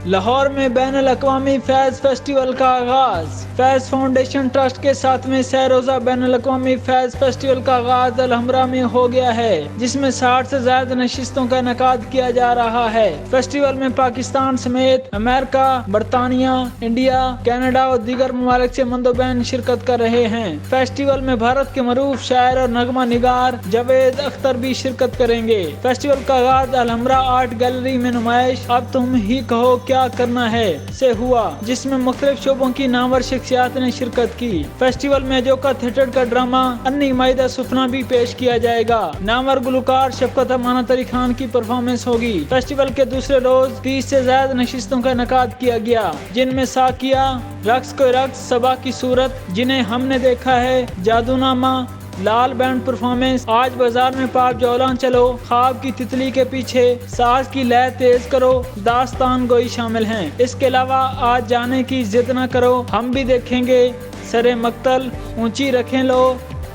लाहौर में बैन अल-अक़वामी फैज़ फेस्टिवल का आगाज़। फैज़ फाउंडेशन ट्रस्ट के 7वें सह रोज़ा बैन अल-अक़वामी फैज़ फेस्टिवल का आगाज़ अल-हमरा में हो गया है, जिसमें 60 से ज़्यादा नशिस्तों का इनेकाद किया जा रहा है। फेस्टिवल में पाकिस्तान समेत अमेरिका, बरतानिया, इंडिया, कनाडा और दीगर ममालिक से मंदोबैन शिरकत कर रहे हैं। फेस्टिवल में भारत के मरूफ शायर और नगमा निगार जावेद अख्तर भी शिरकत करेंगे। फेस्टिवल का आगाज़ अल-हमरा आर्ट गैलरी में नुमाइश अब तुम ही कहो क्या करना है से हुआ, जिसमें मुख्तलिफ शोबों की नामवर शख्सियात ने शिरकत की। फेस्टिवल में जोका थिएटर का ड्रामा अन्नी माइदा सुफना भी पेश किया जाएगा। नामवर गुलकार शफकत अमानत अली खान की परफॉर्मेंस होगी। फेस्टिवल के दूसरे रोज 30 से ज्यादा नशिस्तों का इनेकाद किया गया, जिनमें साकिया, रक्स को रक्स, सबा की सूरत, जिन्हें हमने देखा है, जादूनामा, लाल बैंड परफॉर्मेंस, आज बाजार में पाप जौलान चलो, ख्वाब की तितली के पीछे, साज की लय तेज करो, दास्तान गोई शामिल हैं। इसके अलावा आज जाने की जिद न करो, हम भी देखेंगे, सरे मक्तल ऊंची रखें लो,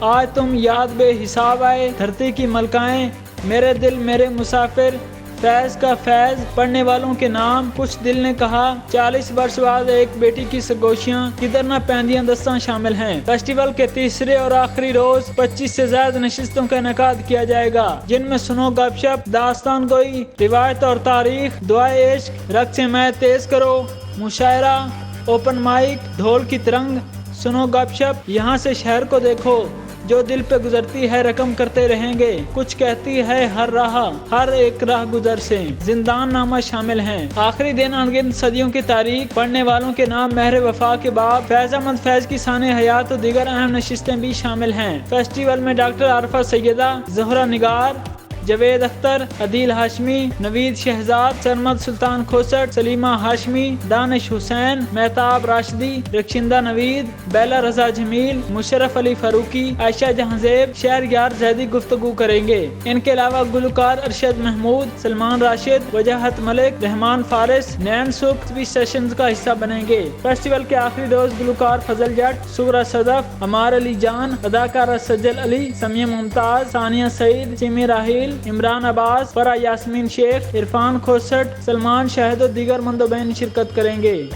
आज तुम याद बेहिसाब आए, धरती की मलकाएं, मेरे दिल मेरे मुसाफिर, फैज़ का फैज़, पढ़ने वालों के नाम, कुछ दिल ने कहा, 40 वर्ष बाद एक बेटी की सरगोशियाँ, किधर न पैंदियां दस्तां शामिल हैं। फेस्टिवल के तीसरे और आखिरी रोज 25 से ज्यादा नशिस्तों का इनेकाद किया जाएगा, जिनमें सुनो गपशप, दास्तान गोई, रिवायत और तारीख, दुआए इश्क, रक्स मैं तेज करो, मुशायरा, ओपन माइक, ढोल की तरंग, सुनो गपशप, यहाँ से शहर को देखो, जो दिल पे गुजरती है रकम करते रहेंगे, कुछ कहती है हर एक राह गुजर से, जिंदान नामा शामिल हैं। आखिरी दिन अनगिनत सदियों की तारीख, पढ़ने वालों के नाम, महर वफा के बाप, फैज़ अहमद फैज़ की साने हयात और दीगर अहम नशिस्तें भी शामिल हैं। फेस्टिवल में डॉक्टर आरफा सैयदा, ज़हरा निगार, जावेद अख्तर, अदील हाशमी, नवीद शहजाद, सरमद सुल्तान खोसट, सलीमा हाशमी, दानिश हुसैन, मेहताब राशिदी, रक्षिंदा नवीद, बेला रजा जमील, मुशर्रफ अली फारूकी, आयशा जहांजेब, शहर यार जैदी गुफ्तगू करेंगे। इनके अलावा गुलकार अरशद महमूद, सलमान राशिद, वजाहत मलिक, रहमान फारिस, नैन सुख भी सेशंस का हिस्सा बनेंगे। फेस्टिवल के आखिरी रोज गुलकार फजल जट, सुगरा सदफ, अमार अली जान, अदाकारा सज्जल अली, समिया मुमताज, सानिया सईद, सिमी राहिल, इमरान अब्बास, फरा यास्मीन शेख, इरफान खोसट, सलमान शाहिद और दीगर मंदोबैन शिरकत करेंगे।